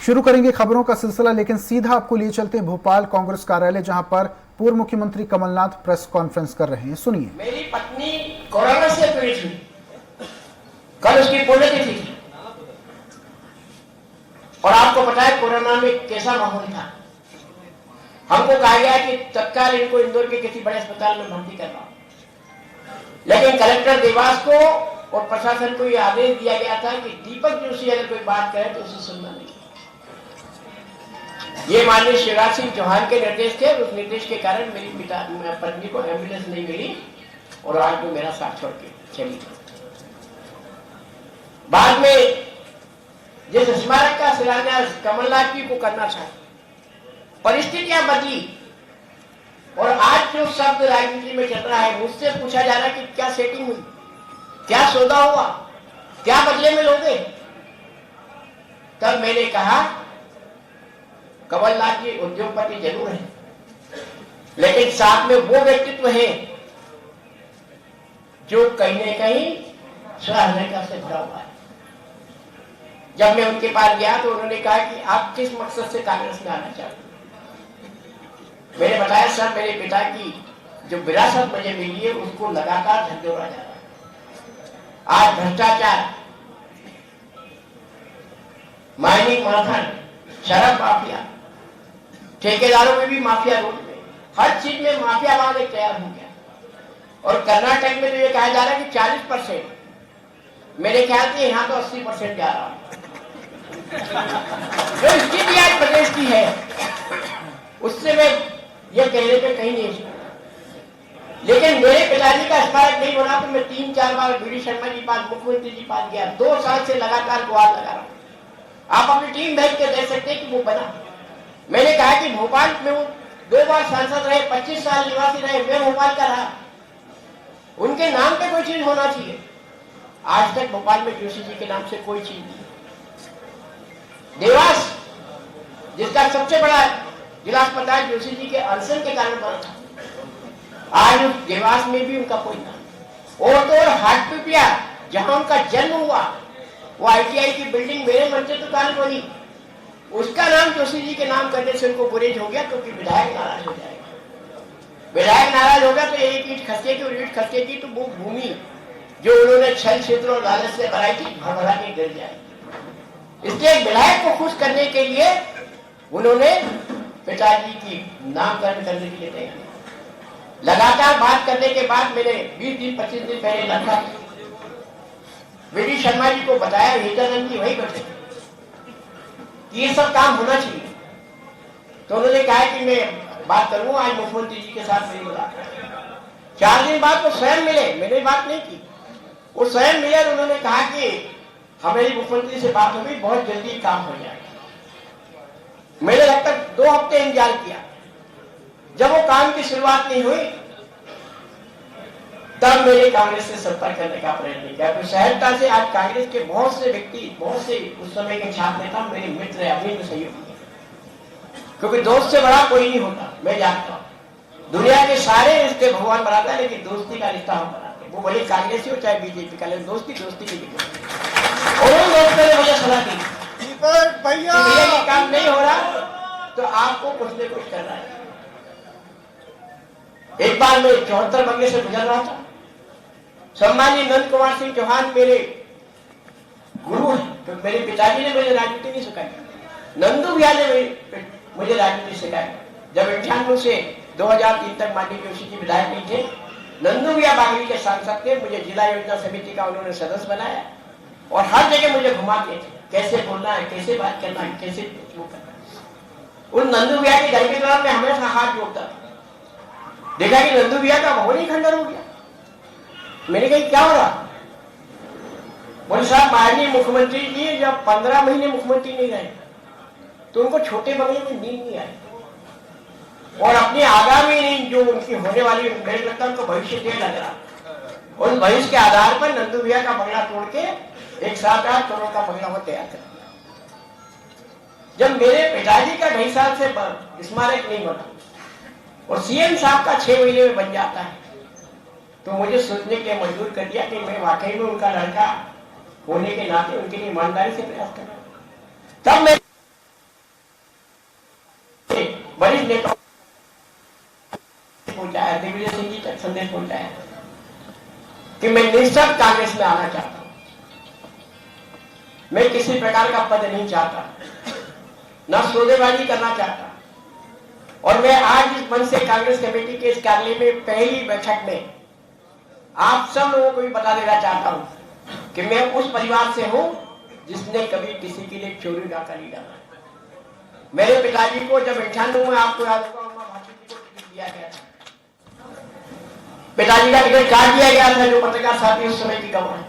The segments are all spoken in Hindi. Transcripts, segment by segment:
शुरू करेंगे खबरों का सिलसिला, लेकिन सीधा आपको लिए चलते हैं भोपाल कांग्रेस कार्यालय, जहां पर पूर्व मुख्यमंत्री कमलनाथ प्रेस कॉन्फ्रेंस कर रहे हैं। सुनिए। मेरी पत्नी कोरोना से पीड़ित हुई, कल उसकी पुण्यतिथि थी और आपको पता है कोरोना में कैसा माहौल था। हमको कहा गया कि तत्काल इनको इंदौर के किसी बड़े अस्पताल में भर्ती करवाओ, लेकिन कलेक्टर देवास को और प्रशासन को यह आदेश दिया गया था कि दीपक जोशी अगर कोई बात करे तो उसे सुनना नहीं। ये माननीय शिवराज सिंह चौहान के निर्देश थे। उस निर्देश के कारण मेरी पत्नी को एम्बुलेंस नहीं मिली और आज वो मेरा साथ छोड़ के चली। बाद में जिस स्मारक का शिलान्यास कमलनाथ जी को करना था, परिस्थितियां बदली और आज जो शब्द राजनीति में चल रहा है, मुझसे पूछा जा रहा है कि क्या सेटिंग हुई, क्या सौदा हुआ, क्या बदले में लोगे। तब मैंने कहा कमलनाथ जी उद्योगपति जरूर है, लेकिन साथ में वो व्यक्तित्व है जो कहीं न कहीं सराहनीयता से भरा हुआ है। जब मैं उनके पास गया तो उन्होंने कहा कि आप किस मकसद से कांग्रेस में आना चाहते हैं। मैंने बताया सर, मेरे पिता की जो विरासत मुझे मिली है उसको लगातार झकझोरा जा रहा है। आज भ्रष्टाचार, माइनिंग माफिया, शराब माफिया, ठेकेदारों में भी माफिया, रोड में हर चीज में माफियावाद एक तैयार हो गया। और कर्नाटक में तो ये कहा जा रहा है कि 40%, मेरे ख्याल से यहाँ तो 80% जा रहा है। जो स्थिति आज प्रदेश की है उससे मैं ये कहने पे कहीं नहीं। लेकिन मेरे पिताजी का स्मारक नहीं बना तो मैं 3-4 बार वीडी शर्मा जी पास, मुख्यमंत्री जी पास गया। 2 साल से लगातार गुहार लगा रहा हूं। आप अपनी टीम भेज के देख सकते हैं कि वो बना। मैंने कहा कि भोपाल में 2 बार सांसद रहे, 25 साल निवासी रहे, मैं भोपाल का रहा, उनके नाम पे कोई चीज होना चाहिए। आज तक भोपाल में जोशी जी के नाम से कोई चीज नहीं। देवास जिसका सबसे बड़ा जिला अस्पताल जोशी जी के अनशन के कारण बना था, आज उस देवास में भी उनका कोई नाम। और तो और हाटपिपिया जहां उनका जन्म हुआ, वो ITI की बिल्डिंग मेरे मन से तो काल बनी, उसका नाम जोशी जी के नाम करने से उनको गुरेज हो गया, क्योंकि विधायक नाराज हो जाएगा। विधायक नाराज होगा तो एक ईंट खसकेगी और ईंट खसकेगी तो वो भूमि जो उन्होंने छल क्षेत्र और लालच से बनाई थी भरभरा के गिर जाएगी। इसलिए विधायक को खुश करने के लिए उन्होंने पिताजी की नामकरण करने के लिए तैयार। लगातार बात करने के बाद मैंने 20 दिन 25 दिन पहले लगभग वीडी शर्मा जी को बताया, हितानंद जी वही बैठे कि ये सब काम होना चाहिए। तो उन्होंने कहा कि मैं बात करूंगा। आज मुख्यमंत्री जी के साथ मेरी मुलाकात। 4 दिन बाद वो स्वयं मिले, मैंने बात नहीं की, वो स्वयं मिले और उन्होंने कहा कि हमारी मुख्यमंत्री से बात हो गई, बहुत जल्दी काम हो जाएगा। मैंने लगभग 2 हफ्ते इंतजार किया। जब वो काम की शुरुआत नहीं हुई तब मैंने कांग्रेस से संपर्क करने का प्रयत्न किया। तो सहजता से आज कांग्रेस के बहुत से व्यक्ति, बहुत से उस समय के छात्र नेता मेरे मित्र है, अभी सहयोगी, क्योंकि दोस्त से बड़ा कोई नहीं होता। मैं जानता हूँ दुनिया के सारे रिश्ते भगवान बनाता है, लेकिन दोस्ती का रिश्ता हम बनाते हैं। वो भले कांग्रेसी हो चाहे बीजेपी का, लेकिन दोस्ती के लिए। और उन दोस्तों ने मुझे सलाह दी भैया ये काम नहीं हो रहा तो आपको कुछ न कुछ करना है। एक बार मैं 74 बंगले से गुजर रहा था। सम्मानीय नंद कुमार सिंह चौहान मेरे गुरु हैं, तो मेरे पिताजी ने मुझे राजनीति नहीं सिखाई, नंदू भैया ने मुझे राजनीति सिखाई। जब 98 से 2003 तक माननीय जोशी जी विधायक नहीं थे, नंदू भैया बागड़ी के सांसद थे, मुझे जिला योजना समिति का उन्होंने सदस्य बनाया और हर जगह मुझे घुमाते थे, कैसे बोलना है, कैसे बात करना है, कैसे वो करना है। उन नंदू भैया के घर की तरफ मैं हमेशा हाथ जोड़ता था। देखा कि नंदू भैया का भवन ही खंडर हो गया। मैंने कहा क्या हो रहा? बोले साहब माननीय मुख्यमंत्री जी जब 15 महीने मुख्यमंत्री नहीं रहे तो उनको छोटे बंगले में नींद नहीं आई और अपनी आगामी नींद जो उनकी होने वाली, मेरे लगता है उनको भविष्य देर लग रहा। उस भविष्य के आधार पर नंदू भैया का बंगला तोड़ के एक 7-8 करोड़ का बंगला वो तैयार कर। जब मेरे पिताजी का 2.5 साल से स्मारक नहीं बना और CM साहब का 6 महीने में बन जाता है, तो मुझे सोचने के मजबूर कर दिया कि मैं वाकई में उनका लड़का होने के नाते उनके लिए ईमानदारी से प्रयास कर रहा हूं। तब मैं वरिष्ठ नेताओं पहुंचाया, दिग्विजय सिंह जी तक संदेश पहुंचाया कि मैं निश्चित कांग्रेस में आना चाहता हूं, मैं किसी प्रकार का पद नहीं चाहता, न सौदेबाजी करना चाहता। और मैं आज इस मंच से कांग्रेस कमेटी के इस कार्यालय में पहली बैठक में आप सब लोगों को भी बता देना चाहता हूं कि मैं उस परिवार से हूं जिसने कभी किसी के लिए चोरी डाका नहीं डाला। मेरे पिताजी को जब 98 में, आपको याद होगा, उमा भारती जी को टिकट दिया गया था, पिताजी का टिकट काट दिया गया था, जो पत्रकार साथी उस समय की गवाह है।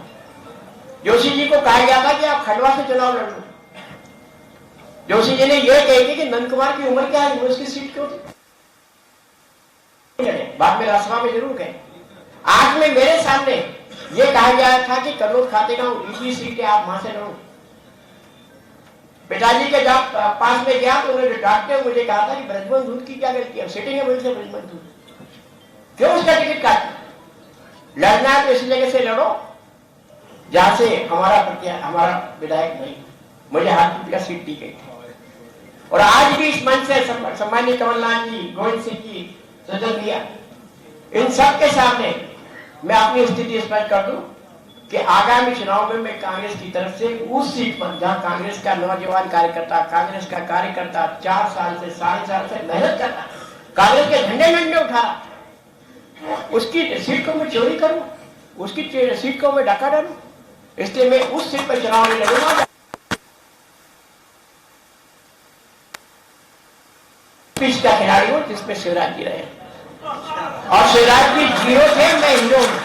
जोशी जी को कहा गया था कि आप खंडवा से चुनाव लड़ लो। जोशी जी ने यह कह के कि नंद कुमार की उम्र क्या है, उसकी सीट क्यों थी, बाद में राजसभा में जरूर गए। आज में मेरे सामने यह कहा गया था कि कन्नौज खातेगांव ईजी सीट है, आप वहां से लड़ो। पिताजी के जब पास में गया तो उन्होंने डांटते हुए मुझे कहा था कि ब्रजमोहन धूत की क्या गलती है, सिटिंग है बोल से ब्रजमोहन धूत, क्यों उसका टिकट काटा? लड़ना है तो इसी जगह से लड़ो जहां से हमारा विधायक नहीं, मुझे हाथ टूट का सीट दी गई थी। और आज भी इस मंच से सम्मानीय कमलनाथ जी, गोविंद सिंह जी, सज्जन भैया, इन सब के सामने मैं अपनी स्थिति स्पष्ट कर दूं कि आगामी चुनाव में मैं कांग्रेस की तरफ से उस सीट पर जहां कांग्रेस का नौजवान कार्यकर्ता, कांग्रेस का कार्यकर्ता 4 साल से 4.5 साल से मेहनत करता, कांग्रेस के झंडे झंडे उठा, उसकी सीट को मैं चोरी करूं, उसकी सीट को मैं डाका डालूं, इसलिए मैं उस सीट पर चुनाव नहीं लड़ूंगा। पिच का खिलाड़ी हूं जिसमें शिवराज जी रहे, और शिवराज जी 0 थे, मैं हीरो हूं।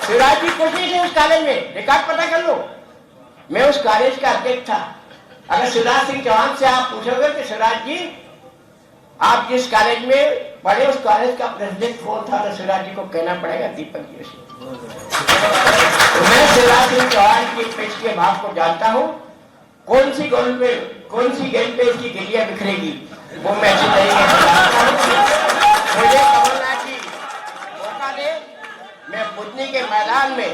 शिवराज जी कुछ नहीं थे उस कॉलेज में, रिकॉर्ड पता कर लो, मैं उस कॉलेज का अध्यक्ष था। अगर शिवराज सिंह चौहान से आप पूछोगे कि शिवराज जी आप जिस कॉलेज में पढ़े उस कॉलेज का प्रेसिडेंट कौन था, तो शिवराज जी को कहना पड़ेगा दीपक जोशी। मैं शिवराज सिंह चौहान की पिच के भाव को जानता हूं, कौन सी गेंद पे इसकी गिलियां बिखरेगी वो मैं अच्छी तरीके से जानता हूं। मुझे कमलनाथ जी मौका दे, मैं बुधनी के मैदान में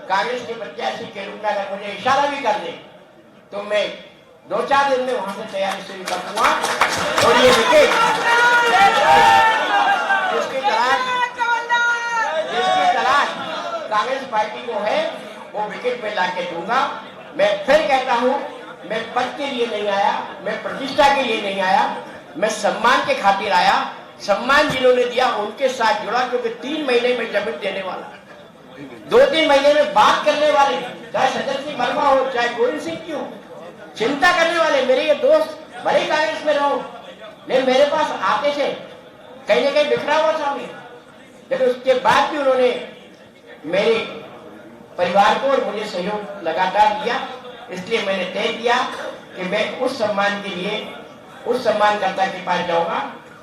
कांग्रेस के प्रत्याशी के रूप में अगर मुझे इशारा भी कर दे तो मैं 2-4 दिन में वहां से तैयारी शुरू कर दूंगा। और ये विकेट जिसकी तलाश कांग्रेस पार्टी को है वो विकेट पे ला के दूंगा। मैं फिर कहता हूं, मैं पद के लिए नहीं आया, मैं प्रतिष्ठा के लिए नहीं आया, मैं सम्मान के खातिर आया। सम्मान जिन्होंने दिया उनके साथ जुड़ा, क्योंकि 3 महीने में जमीन देने वाला, 2-3 महीने में बात करने वाले, चाहे सज्जन सिंह वर्मा हो, चाहे गोविंद सिंह की हो, चिंता करने वाले मेरे ये दोस्त, भले कांग्रेस में रहो, लेकिन मेरे पास आते थे, कहीं ना कहीं बिखरा हुआ था मैं, लेकिन उसके बाद भी उन्होंने मेरे परिवार को और मुझे सहयोग लगातार दिया। इसलिए मैंने तय किया कि मैं उस सम्मान के लिए उस सम्मानकर्ता के पास जाऊंगा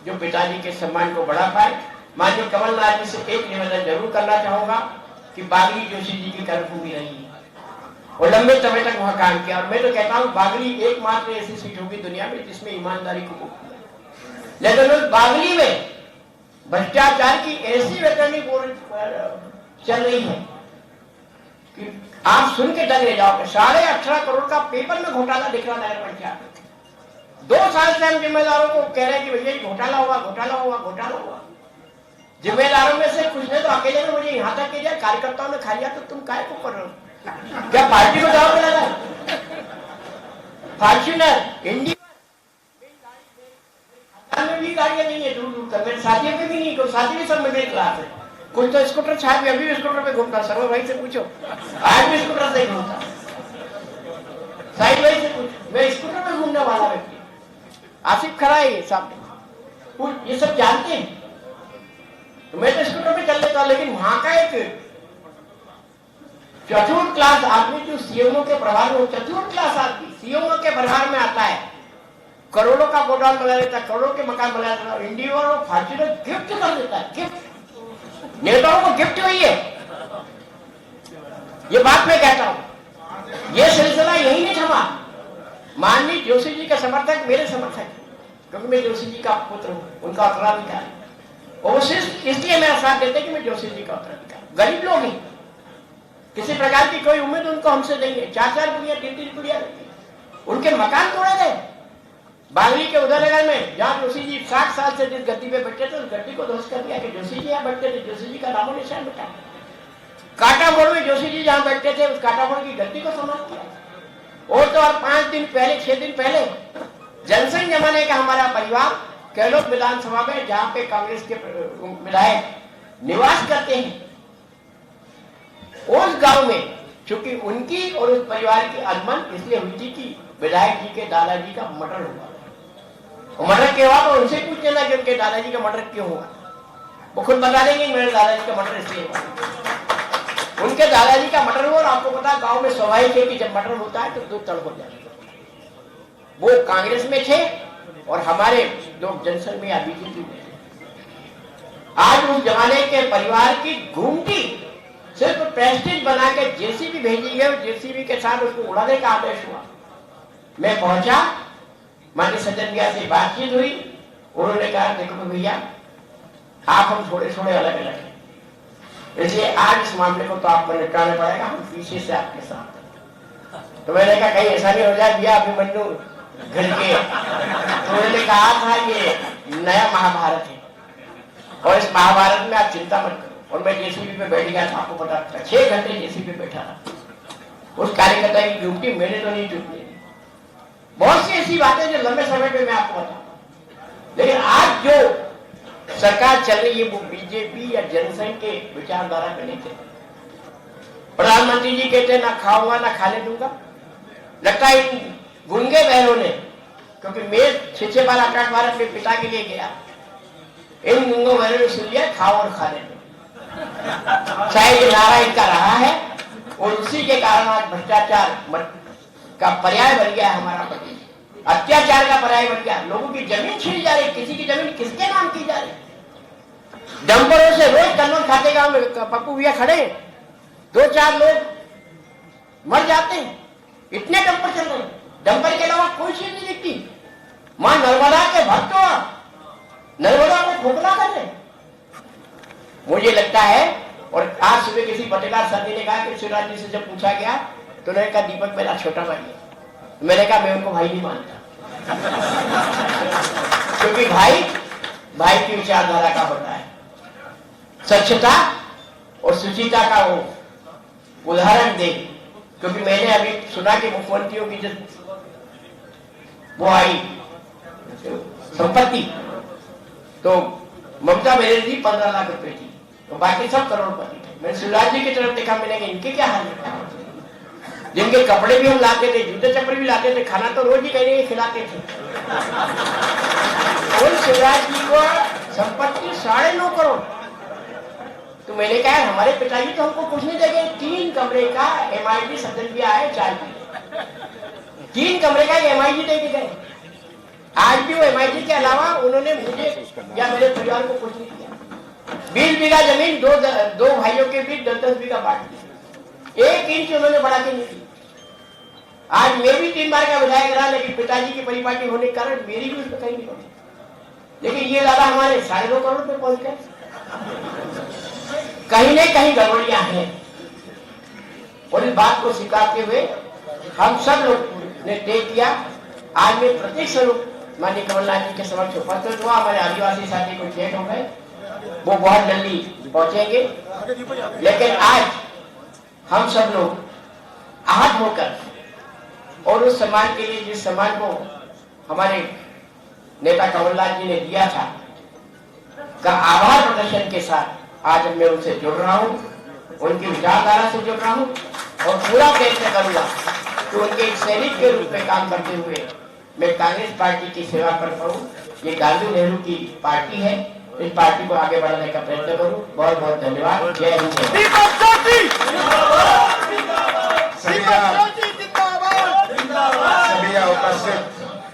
जो पिताजी के सम्मान को बढ़ा पाए। माननीय कमलनाथ जी से एक निवेदन जरूर करना चाहूंगा कि बागली जोशी जी की कर्मभूमि रही है और लंबे समय तक वहां काम किया, और मैं तो कहता हूं बागली एकमात्र ऐसी सीट होगी दुनिया में जिसमें ईमानदारी को, लेकिन उस बागली में भ्रष्टाचार की ऐसी वेतरनी चल रही है कि आप सुन के डर ले जाओगे। 18.5 करोड़ का पेपर में घोटाला दिख रहा नगर पंचायत। 2 साल से हम जिम्मेदारों को कह रहे हैं कि भैया घोटाला हुआ। जिम्मेदारों में से कुछ ने तो अकेले में मुझे यहाँ तक किया, कार्यकर्ताओं ने खा लिया, तो तुम काय को कर रहे हो? क्या पार्टी को दाव पे लगा? फॉर्च्यूनर, इंडिया में भी गाड़ियां नहीं है, दूर तक मेरे साथियों पे भी नहीं, कोई साथी भी सब मिडिल क्लास है। कुछ तो स्कूटर छाप, अभी भी स्कूटर पे घूमता, सर्व भाई से पूछो, आज भी स्कूटर से घूमता, साइड भाई से पूछो, मैं स्कूटर पे घूमने वाला व्यक्ति, आसिफ खड़ा है सामने, ये सब जानते हैं। तो मैं तो स्कूटर पे चल लेता, लेकिन वहां का एक चतुर्थ क्लास आदमी जो सीएमओ के प्रभार में, चतुर्थ क्लास आदमी सीएमओ के प्रभार में आता है, करोड़ों का गोडाउन बना देता है, करोड़ों के मकान बना देता है, इंडिया और फॉर्च्यूनर गिफ्ट कर देता है। गिफ्ट नेताओं को गिफ्ट हुई है, ये बात मैं कहता हूं। ये सिलसिला यही नहीं थमा। माननीय जोशी जी का समर्थक मेरे समर्थक, क्योंकि मैं जोशी जी का पुत्र हूं, उनका उत्तराधिकारी, और सिर्फ इसलिए मेरा साथ देते कि मैं जोशी जी का उत्तराधिकारी। गरीब लोग हैं, किसी प्रकार की कोई उम्मीद उनको हमसे नहीं है। 4-4 पुड़िया 3-3 पुड़िया, उनके मकान तोड़े गए, बागली के उदयनगर में जहाँ जोशी जी 60 साल से जिस गद्दी पे बैठे थे उस गद्दी को ध्वस्त कर दिया कि जोशी जी यहाँ बैठते थे, जोशी जी का नामो निशान मिटा। काटा मोड़ में जोशी जी जहाँ बैठते थे उस काटा मोड़ की गद्दी को समाप्त किया। और तो और 5 दिन पहले 6 दिन पहले जनसंघ जमाने का हमारा परिवार कैलोक विधानसभा में जहाँ पे कांग्रेस के विधायक निवास करते हैं उस गांव में, चूंकि उनकी और उस परिवार की अनबन इसलिए हुई थी कि विधायक जी के दादाजी का मर्डर हुआ। मर्डर क्यों हुआ तो उनसे पूछ लेना कि उनके दादाजी का मर्डर क्यों हुआ, वो खुद बता देंगे मेरे दादाजी का मर्डर इसलिए हुआ। उनके दादाजी का मर्डर हुआ और आपको पता गांव में स्वाभाविक है कि जब मर्डर होता है तो दो तड़ हो जाते हैं। वो कांग्रेस में थे और हमारे लोग जनसंघ में या बीजेपी में। आज उस जमाने के परिवार की घूमती सिर्फ प्रेस्टीज बना के जेसीबी भेजी गई और जेसीबी के साथ उसको उड़ाने का आदेश हुआ। मैं पहुंचा, माननीय सज्जन भैया से बातचीत हुई, उन्होंने कहा देखो भैया आप हम थोड़े थोड़े अलग अलग हैं, इसलिए आज इस मामले को तो आपको निपटाना पड़ेगा, हम पीछे से आपके साथ। तो मैंने कहा कहीं ऐसा नहीं हो जाए भैया अभिमन्यु घर के। तो उन्होंने कहा था ये नया महाभारत है और इस महाभारत में आप चिंता मत करो। और मैं जेसीबी पे बैठ गया था, आपको पता था 6 घंटे जेसीबी पे बैठा रहा। उस कार्यकर्ता की ड्यूटी मैंने तो नहीं चुकी। बहुत सी ऐसी बातें जो लंबे समय पे मैं आपको बताऊं, लेकिन आज जो सरकार चल रही है वो बीजेपी या जनसंघ के विचारधारा में नहीं चल। प्रधानमंत्री जी कहते ना खाऊंगा ना खाने दूंगा। लगता है इन गुंगे बहनों ने, क्योंकि मैं 6 बार आकाश बार अपने पिता के लिए गया, इन गुंगों बहनों ने सुन लिया खाओ और खाने दो। शायद ये नारा इनका रहा है और उसी के कारण आज भ्रष्टाचार का पर्याय बन गया है हमारा प्रदेश, अत्याचार का पर्याय बन गया। लोगों की जमीन छीनी जा रही, किसी की जमीन किसके नाम की जा रही। डंपरों से रोज कन्नौज खाते गांव में पप्पू भैया खड़े, 2-4 लोग मर जाते हैं, इतने डंपर चल रहे हैं। डंपर के अलावा कोई चीज नहीं दिखती। मां नर्मदा के भक्त हो, नर्मदा को खोखला कर रहे। मुझे लगता है, और आज सुबह किसी पत्रकार साथी ने कहा कि शिवराज जी से जब पूछा गया तो उन्होंने कहा दीपक मेरा छोटा भाई है। मैंने कहा मैं उनको भाई नहीं मानता, क्योंकि भाई की विचारधारा का होता है। स्वच्छता और शुचिता का वो उदाहरण दे, क्योंकि मैंने अभी सुना कि मुख्यमंत्रियों की जो वो आई संपत्ति, तो ममता बनर्जी 15 लाख रुपए थी, तो बाकी सब करोड़पति थे। मैंने शिवराज जी की तरफ देखा, मैंने कहा इनके क्या हाल है। जिनके कपड़े भी हम लाते थे, जूते चप्पल भी लाते थे, खाना तो रोज ही कहीं खिलाते थे। और शिवराज जी को संपत्ति 9.5 करोड़। तो मैंने कहा हमारे पिताजी तो हमको कुछ नहीं देंगे। 3 कमरे का MIG सदन भी आया 4 3 कमरे का MIG दे के गए। आज भी वो MIG के अलावा उन्होंने मुझे या मेरे परिवार को कुछ नहीं दिया। 20 बीघा जमीन दो भाइयों के बीच 10-10 बीघा बांट दी। 1 इंच उन्होंने बढ़ा के नहीं दी। आज मैं भी 3 बार का विधायक रहा, लेकिन पिताजी की परिपाटी होने के कारण मेरी भी उसमें कहीं नहीं पहुंची। लेकिन ये दादा हमारे 2.5 करोड़ पे पहुंच गए। कहीं न कहीं गड़बड़ियां हैं और इस बात को स्वीकारते हुए हम सब लोग ने तय किया। आज मैं प्रत्येक स्वरूप माननीय कमलनाथ जी के समक्ष उपस्थित हुआ। हमारे आदिवासी साथी को चेक हो गए, वो बहुत जल्दी पहुंचेंगे। लेकिन आज हम सब लोग आहत होकर और उस सम्मान के लिए जिस सम्मान को हमारे नेता कमलनाथ जी ने दिया था का आभार प्रदर्शन के साथ आज मैं उनसे जुड़ रहा हूं, उनकी विचारधारा से जुड़ रहा हूं और पूरा प्रयत्न करूंगा कि उनके एक सैनिक के रूप में काम करते हुए मैं कांग्रेस पार्टी की सेवा कर पाऊं। ये गांधी नेहरू की पार्टी है, इस पार्टी को आगे बढ़ाने का प्रयत्न करूं। बहुत बहुत धन्यवाद। जय हिंद। सभी उपस्थित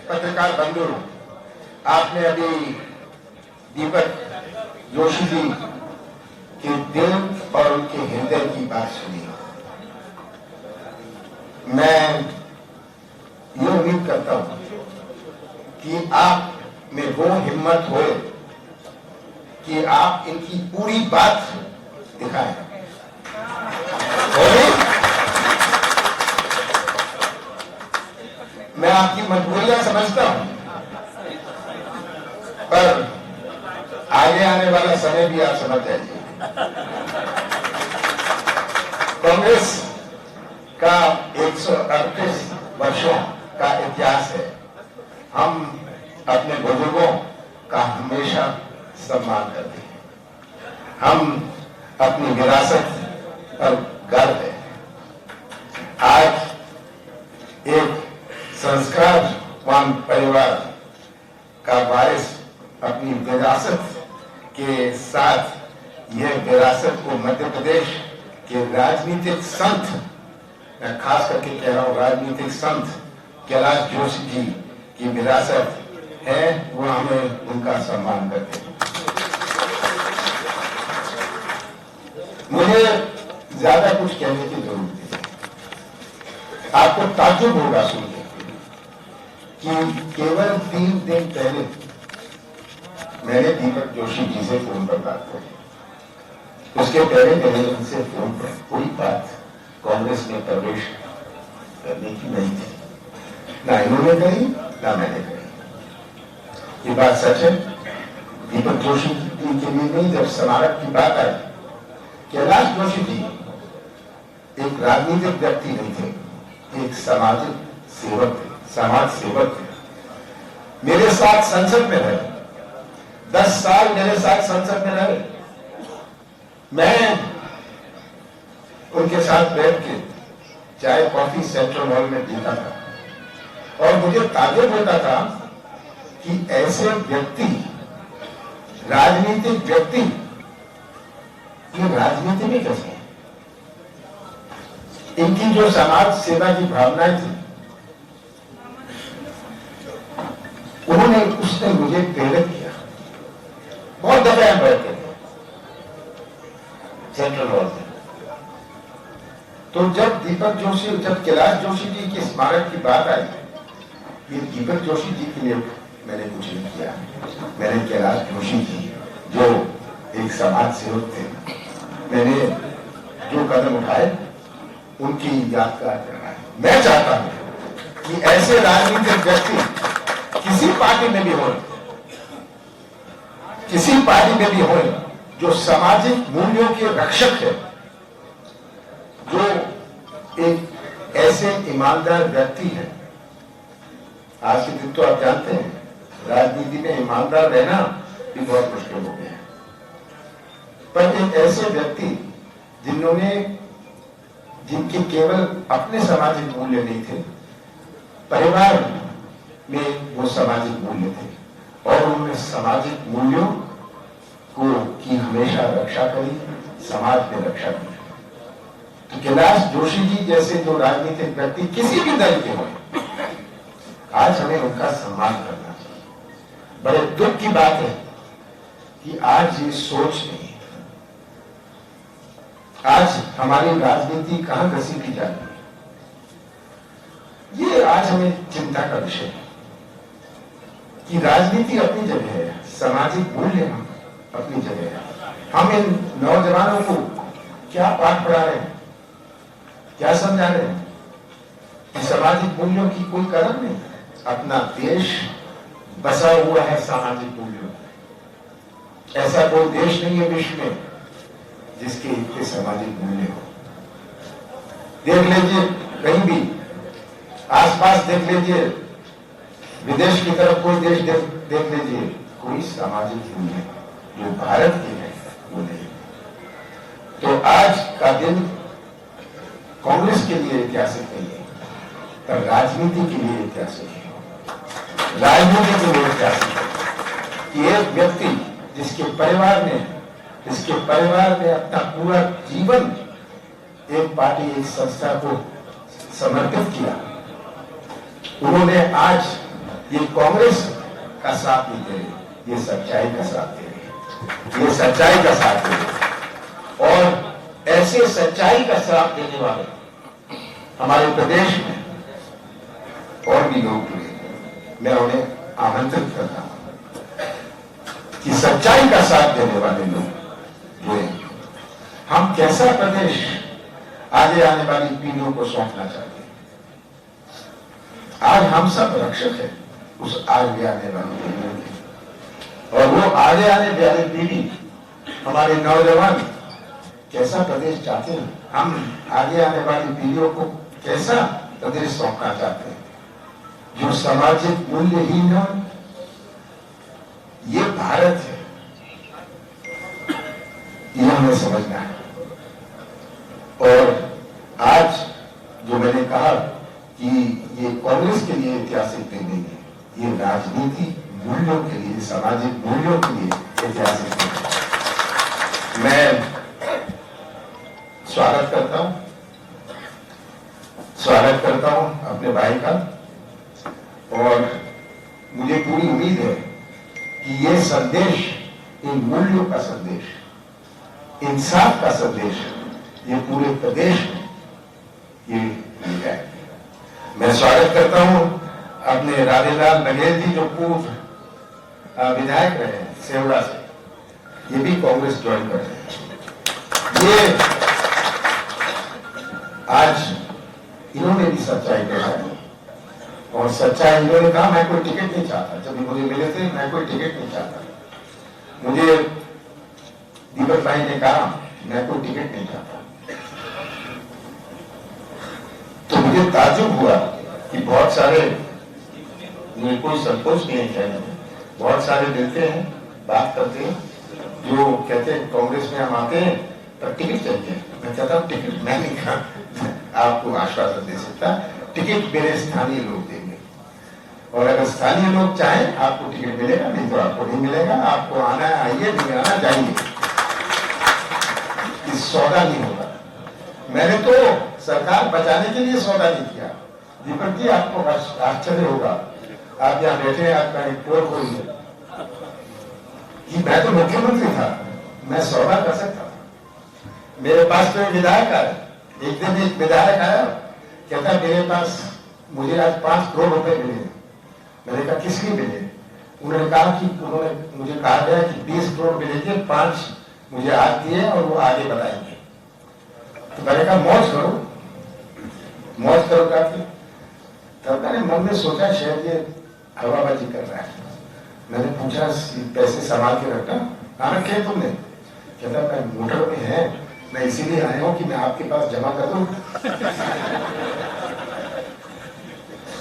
पत्रकार बंधु, आपने अभी दीपक जोशी जी के दिल और उनके हृदय की बात सुनी। मैं ये उम्मीद करता हूं कि आप में वो हिम्मत हो कि आप इनकी पूरी बात दिखाएं। मैं आपकी मजबूरियां समझता हूं, पर आगे आने वाला समय भी आप समझ जाइए। कांग्रेस का 138 वर्षों का इतिहास है। हम अपने बुजुर्गों का हमेशा सम्मान करते हैं। हम अपनी विरासत पर गर्व है। आज एक संस्कारवान परिवार का वारिस अपनी विरासत के साथ यह विरासत को मध्य प्रदेश के राजनीतिक संत, मैं खास करके कह रहा हूं राजनीतिक संत कैलाश जोशी जी की विरासत है, वो हमें उनका सम्मान करते हैं। मुझे ज्यादा कुछ कहने की जरूरत नहीं। आपको ताज्जुब होगा सुनकर कि केवल 3 दिन पहले मैंने दीपक जोशी जी से फोन पर बात करी। उसके पहले मैंने उनसे फोन पर कोई बात कांग्रेस में प्रवेश करने की नहीं थी, ना इन्होंने कही ना मैंने कही। ये बात सच है। दीपक जोशी जी के लिए नहीं, जब स्मारक की बात आई, कैलाश जोशी जी एक राजनीतिक व्यक्ति नहीं थे, एक सामाजिक सेवक थे, समाज सेवक थे। मेरे साथ संसद में रहे, 10 साल मेरे साथ संसद में रहे। मैं उनके साथ बैठ के चाय कॉफी सेंट्रल हॉल में पीता था और मुझे ताज्जुब होता था कि ऐसे व्यक्ति, राजनीतिक व्यक्ति, ये राजनीति में कैसे है? इनकी जो समाज सेवा की भावनाएं थी, उसने मुझे प्रेरित किया। बहुत दफे हम बैठते थे सेंट्रल हॉल में। तो जब कैलाश जोशी जी के स्मारक की बात आई, ये दीपक जोशी जी के लिए मैंने कुछ नहीं किया। मैंने कैलाश जोशी जी जो एक समाज सेवक थे, मैंने जो कदम उठाए उनकी यादगार करना है। मैं चाहता हूं कि ऐसे राजनीतिक व्यक्ति किसी पार्टी में भी हो, किसी पार्टी में भी हो, जो सामाजिक मूल्यों के रक्षक है, जो एक ऐसे ईमानदार व्यक्ति है। आज के दिन तो आप जानते हैं राजनीति में ईमानदार रहना भी बहुत मुश्किल हो गया है, पर एक ऐसे व्यक्ति जिनके केवल अपने सामाजिक मूल्य नहीं थे, परिवार में वो सामाजिक मूल्य थे और उन्होंने सामाजिक मूल्यों की हमेशा रक्षा करी, समाज में रक्षा की। तो कैलाश जोशी जी जैसे जो राजनीतिक व्यक्ति किसी भी दल के हों, आज हमें उनका सम्मान करना चाहिए। बड़े दुख की बात है कि आज ये सोच नहीं है। आज हमारी राजनीति कहां घसीटी जा रही है, ये आज हमें चिंता का विषय है कि राजनीति अपनी जगह है, सामाजिक मूल्य अपनी जगह है। हम इन नौजवानों को क्या पाठ पढ़ा रहे हैं, क्या समझा रहे हैं कि सामाजिक मूल्यों की कोई कदर नहीं। अपना देश बसा हुआ है सामाजिक मूल्यों। ऐसा कोई देश नहीं है विश्व में जिसके इतने सामाजिक मूल्य हो। देख लीजिए कहीं भी आसपास, देख लीजिए विदेश की तरफ कोई देश देख लीजिए, कोई सामाजिक मूल्य जो भारत के है वो नहीं। तो आज का दिन कांग्रेस के लिए ऐतिहासिक नहीं है, पर राजनीति के लिए ऐतिहासिक है। राजनीति के लिए ऐतिहासिक है कि एक व्यक्ति जिसके परिवार ने अपना पूरा जीवन एक पार्टी, एक संस्था को समर्पित किया, उन्होंने आज ये कांग्रेस का साथ नहीं दे रहे, ये सच्चाई का साथ दे रहे, ये सच्चाई का साथ दे रहे। और ऐसे सच्चाई का साथ देने वाले हमारे प्रदेश में और भी लोग जुड़े, मैं उन्हें आमंत्रित करता हूं कि सच्चाई का साथ देने वाले लोग जुड़े। हम कैसा प्रदेश आगे आने वाली पीढ़ियों को सौंपना चाहते हैं। आज हम सब रक्षक हैं उस आगे आने वाली पीढ़ियों के। और वो आगे आने वाली पीढ़ी, हमारे नौजवान कैसा प्रदेश चाहते हैं, हम आगे आने वाली पीढ़ियों को कैसा प्रदेश सौंपना चाहते हैं जो सामाजिक मूल्यहीन हो। ये भारत है, ये हमें समझना है। और आज जो मैंने कहा कि ये कांग्रेस के लिए ऐतिहासिक दिन नहीं है, ये राजनीति मूल्यों के लिए, सामाजिक मूल्यों के लिए ऐतिहासिक दिन है। मैं स्वागत करता हूं अपने भाई का, और मुझे पूरी उम्मीद है कि ये संदेश, इन मूल्यों का संदेश, इंसाफ का संदेश ये पूरे प्रदेश में ये मिल जाए। मैं स्वागत करता हूं अपने राधेलाल बघेल जी जो पूर्व विधायक रहे सेवड़ा से, ये भी कांग्रेस ज्वाइन कर रहे हैं। ये आज इन्होंने भी सच्चाई दिखाई, और सच्चाई इन्होंने कहा मैं कोई टिकट नहीं चाहता। जब मुझे मिले थे मैं कोई टिकट नहीं चाहता, मुझे दीपक भाई ने कहा मैं कोई टिकट नहीं चाहता। तो मुझे ताज्जुब हुआ कि बहुत सारे, मुझे कोई संकोच नहीं है, बहुत सारे मिलते हैं, बात करते हैं, जो कहते हैं कांग्रेस में हम आते हैं पर टिकट चाहिए। मैं कहता हूं टिकट मैं नहीं कहा आपको आश्वासन दे सकता, टिकट मेरे स्थानीय लोग देंगे, और अगर स्थानीय लोग चाहें आपको टिकट मिलेगा, नहीं तो आपको नहीं मिलेगा। आपको आना है आइए, नहीं आना जाइए, इस सौदा नहीं होगा। मैंने तो सरकार बचाने के लिए सौदा नहीं किया। दीपक जी आपको आश्चर्य होगा, आप यहाँ बैठे हैं, आपका रिपोर्ट हुई है कि मैं तो मुख्यमंत्री था, मैं सौदा कर सकता था। मेरे पास तो विधायक आया, एक दिन एक विधायक आया, कहता मेरे पास मुझे आज 5 करोड़ रुपए मिले। मैंने कहा किस लिए मिले? उन्होंने कहा कि उन्होंने मुझे कहा गया कि 20 करोड़ मिले थे, 5 मुझे आज दिए और वो आगे बताएंगे। तो मैंने कहा मौज करो काफी। तब मैंने मन में सोचा शायद ये हवाबाजी कर रहा है। मैंने पूछा पैसे संभाल के रखा, कहाँ रखे तुमने? कहता मैं मोटर में है, मैं इसीलिए आया हूं कि मैं आपके पास जमा कर दूं।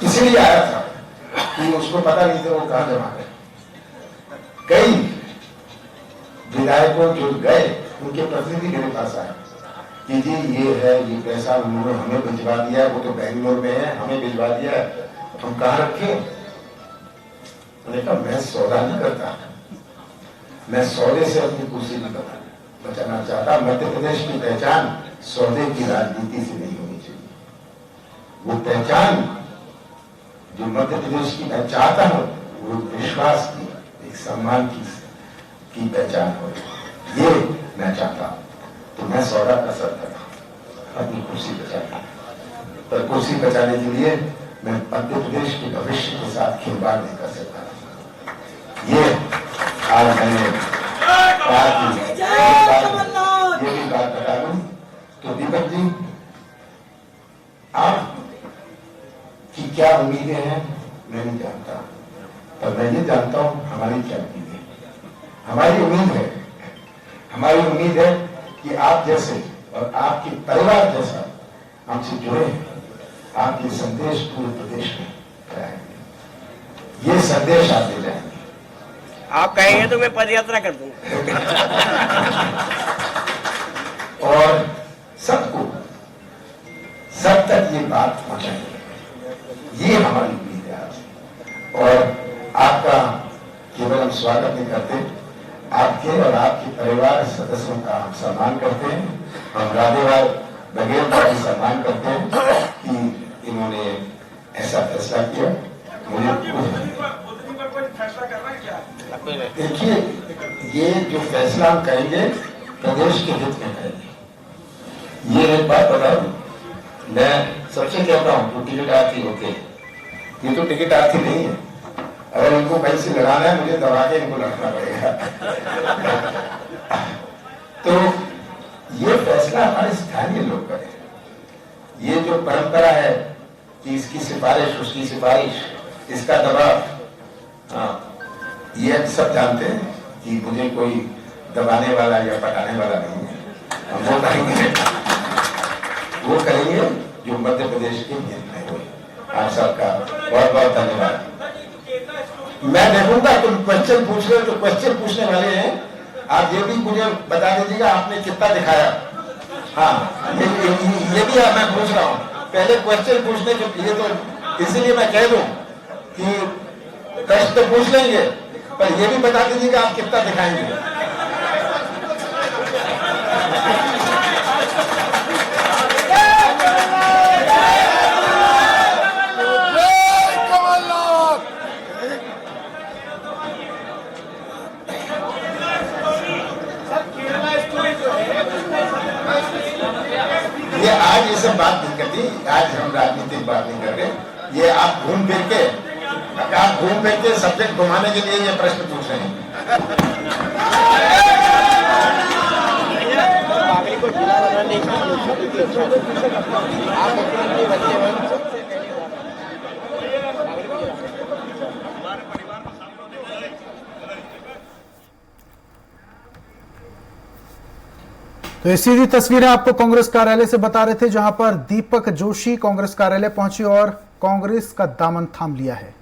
इसीलिए आया था कि उसको पता नहीं था वो कहां जमा करे। कई विधायकों जो गए उनके प्रतिनिधि मेरे पास आए कि जी ये है, ये पैसा उन्होंने हमें भिजवा दिया, वो तो बेंगलोर में है, हमें भिजवा दिया, हम कहाँ रखे? मैंने कहा मैं सौदा नहीं करता, मैं सौदे से अपनी कुर्सी नहीं बचाना चाहता। मध्य प्रदेश की पहचान सौदे की राजनीति से नहीं होनी चाहिए। वो पहचान जो मध्य प्रदेश की मैं चाहता हूं वो विश्वास की, एक सम्मान की पहचान हो, ये मैं चाहता हूं। तो मैं सौदा कर सकता था अपनी कुर्सी बचाने, पर कुर्सी बचाने के लिए मैं मध्य प्रदेश के भविष्य के साथ खिलवाड़ नहीं कर सकता। ये आज मैंने ये भी बात बता दूं। तो दीपक जी आप की क्या उम्मीदें हैं मैं नहीं जानता, पर मैं ये जानता हूं हमारी क्या उम्मीद है। हमारी उम्मीद है कि आप जैसे और आपके परिवार जैसा हमसे जुड़े हैं, आप ये संदेश पूरे प्रदेश में फैलाएंगे, ये संदेश आप ले जाएंगे। आप कहेंगे तो मैं पद यात्रा कर दूंगा और सबको सब तक ये बात पहुंचाएंगे, ये हमारी उम्मीद है आज। और आपका केवल हम स्वागत नहीं करते, आपके और आपके परिवार सदस्यों का हम सम्मान करते हैं। हम राधेलाल बघेल का भी सम्मान करते हैं कि इन्होंने ऐसा फैसला किया। देखिए ये जो फैसला हम करेंगे प्रदेश के हित में करेंगे। ये एक बात बता दूं, मैं सबसे कहता हूं तो टिकट आती होते, ये तो टिकट आती नहीं है। अगर इनको कहीं से लड़ाना है मुझे दबा के इनको लड़ना पड़ेगा। तो ये फैसला हमारे स्थानीय लोग करें। ये जो परंपरा है कि इसकी सिफारिश उसकी सिफारिश, इसका दबाव, ये सब जानते हैं कि मुझे कोई दबाने वाला या पटाने वाला नहीं है। हम वो करेंगे जो मध्य प्रदेश के हित में हो। आप सबका बहुत बहुत धन्यवाद। मैं देखूंगा तुम क्वेश्चन पूछ रहे हो, जो क्वेश्चन पूछने वाले हैं आप ये भी मुझे बता दीजिएगा आपने कितना दिखाया। हाँ, ये भी मैं पूछ रहा हूँ। पहले क्वेश्चन पूछने के लिए तो इसीलिए मैं कह दूं कि प्रश्न तो पूछ लेंगे, पर ये भी बता दीजिएगा आप कितना दिखाएंगे। ये आज ये सब बात नहीं करती, आज हम राजनीतिक बात नहीं कर रहे। ये आप घूम फिर के सब्जेक्ट घुमाने के लिए ये प्रश्न पूछ रहे हैं। तो ये सीधी तस्वीरें आपको कांग्रेस कार्यालय से बता रहे थे, जहां पर दीपक जोशी कांग्रेस कार्यालय पहुंचे और कांग्रेस का दामन थाम लिया है।